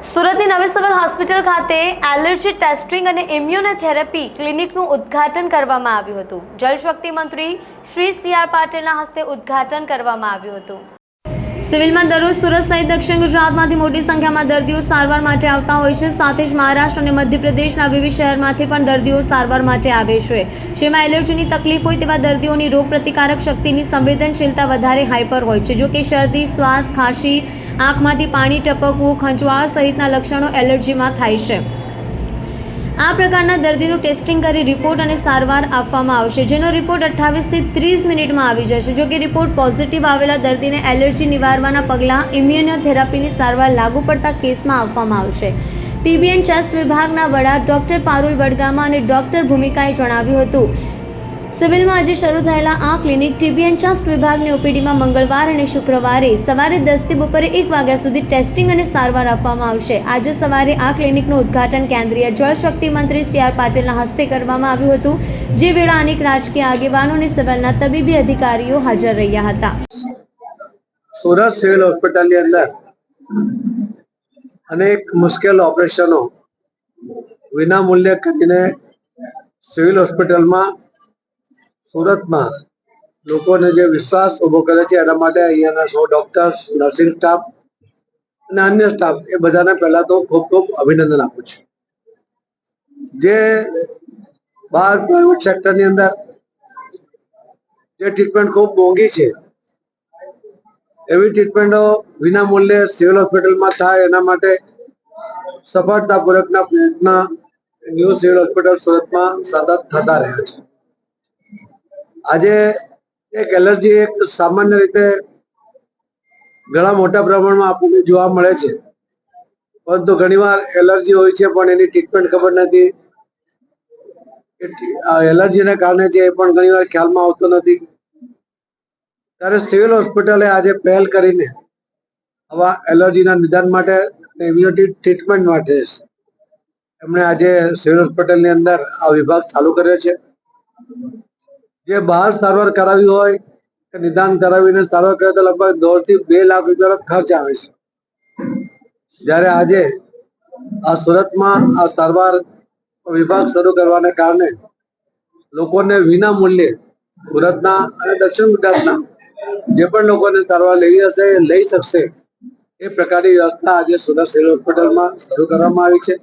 સુરતની નવી civil hospital ખાતે એલર્જી ટેસ્ટિંગ અને ઇમ્યુનોથેરાપી ક્લિનિકનું ઉદ્ઘાટન કરવામાં આવ્યું હતું। જલશક્તિ મંત્રી શ્રી સી.આર. પાટીલના હસ્તે ઉદ્ઘાટન કરવામાં આવ્યું હતું। સિવિલમાં દરરોજ સુરત સહિત દક્ષિણ ગુજરાતમાંથી મોટી સંખ્યામાં દર્દીઓ સારવાર માટે આવતા હોય છે। સાથે જ મહારાષ્ટ્ર અને મધ્યપ્રદેશના વિવિધ શહેરમાંથી પણ દર્દીઓ સારવાર માટે આવે છે। જેમાં એલર્જીની તકલીફ હોય તેવા દર્દીઓની રોગપ્રતિકારક શક્તિની સંવેદનશીલતા વધારે હાઈપર હોય છે। જો કે શરદી, શ્વાસ, ખાંસી, આંખમાંથી પાણી ટપકવું, ખંજવાળ સહિતના લક્ષણો એલર્જીમાં થાય છે। આ પ્રકારના દર્દીનું ટેસ્ટિંગ કરી રિપોર્ટ અને સારવાર આપવામાં આવશે, જેનો રિપોર્ટ 28 થી 30 મિનિટમાં આવી જશે। જો કે રિપોર્ટ પોઝિટિવ આવેલા દર્દીને એલર્જી નિવારવાના પગલાં ઇમ્યુનોથેરાપીની સારવાર લાગુ પડતા કેસમાં આપવામાં આવશે। ટીબી એન્ડ ચેસ્ટ વિભાગના વડા ડોક્ટર પારુલ વડગામા અને ડોક્ટર ભૂમિકાએ જણાવ્યું હતું, સિવિલમાં આજે શરૂ થયેલા આ ક્લિનિક ટીબી એન્ડ ચેસ્ટ વિભાગની ઓપીડીમાં મંગળવાર અને શુક્રવારે સવારે 10 થી બપોરે 1 વાગ્યા સુધી ટેસ્ટિંગ અને સારવાર આપવામાં આવશે। આજે સવારે આ ક્લિનિકનું ઉદ્ઘાટન કેન્દ્રીય જળશક્તિ મંત્રી સી.આર. પાટીલના હસ્તે કરવામાં આવ્યું હતું, જે વેળા અનેક રાજકીય આગેવાનો અને સિવિલના તબીબી અધિકારીઓ હાજર રહ્યા હતા। સુરત સિવિલ હોસ્પિટલની અંદર અનેક મુશ્કેલ ઓપરેશનો વિના મૂલ્યે કરીને સિવિલ હોસ્પિટલમાં સુરતમાં લોકોને જે વિશ્વાસ ઉભો કરે છે એના માટે અહીંયાના 100 ડોક્ટર્સ, નર્સિંગ સ્ટાફ અને અન્ય સ્ટાફ એ બધાને પહેલા તો ખૂબ ખૂબ અભિનંદન આપું છું। જે બહાર પ્રાઇવેટ સેક્ટરની અંદર જે ટ્રીટમેન્ટ ખૂબ મોંઘી છે એવી ટ્રીટમેન્ટો વિના મૂલ્યે સિવિલ હોસ્પિટલમાં થાય એના માટે સફળતાપૂર્વકના પ્રયત્ન ન્યૂ સિવિલ હોસ્પિટલ સુરતમાં સતત થતા રહ્યા છે। આજે એક એલર્જી એક સામાન્ય રીતે ઘણા મોટા પ્રમાણમાં આપણને જોવા મળે છે, પરંતુ ઘણીવાર એલર્જી હોય છે પણ એની ટ્રીટમેન્ટ ખબર નથી। એલર્જીને કારણે છે એ પણ ઘણીવાર ખ્યાલમાં આવતો નથી। ત્યારે સિવિલ હોસ્પિટલે આજે પહેલ કરીને આવા એલર્જીના નિદાન માટે ઇમ્યુનિટી ટ્રીટમેન્ટ માટે એમણે આજે સિવિલ હોસ્પિટલની અંદર આ વિભાગ ચાલુ કર્યો છે। જે બહાર સારવાર કરાવી હોય કે નિદાન કરાવીને સારવાર કરે તો લગભગ 1.5 થી 2 લાખ રૂપિયાનો ખર્ચ આવે છે, જ્યારે આજે આ સુરતમાં આ સારવાર વિભાગ શરૂ કરવાને કારણે લોકોને વિના મૂલ્યે સુરતના અને દક્ષિણ ગુજરાતના જે પણ લોકોને સારવાર લેવી હશે એ લઈ શકશે એ પ્રકારની વ્યવસ્થા આજે સુરત સિવિલ હોસ્પિટલમાં શરૂ કરવામાં આવી છે।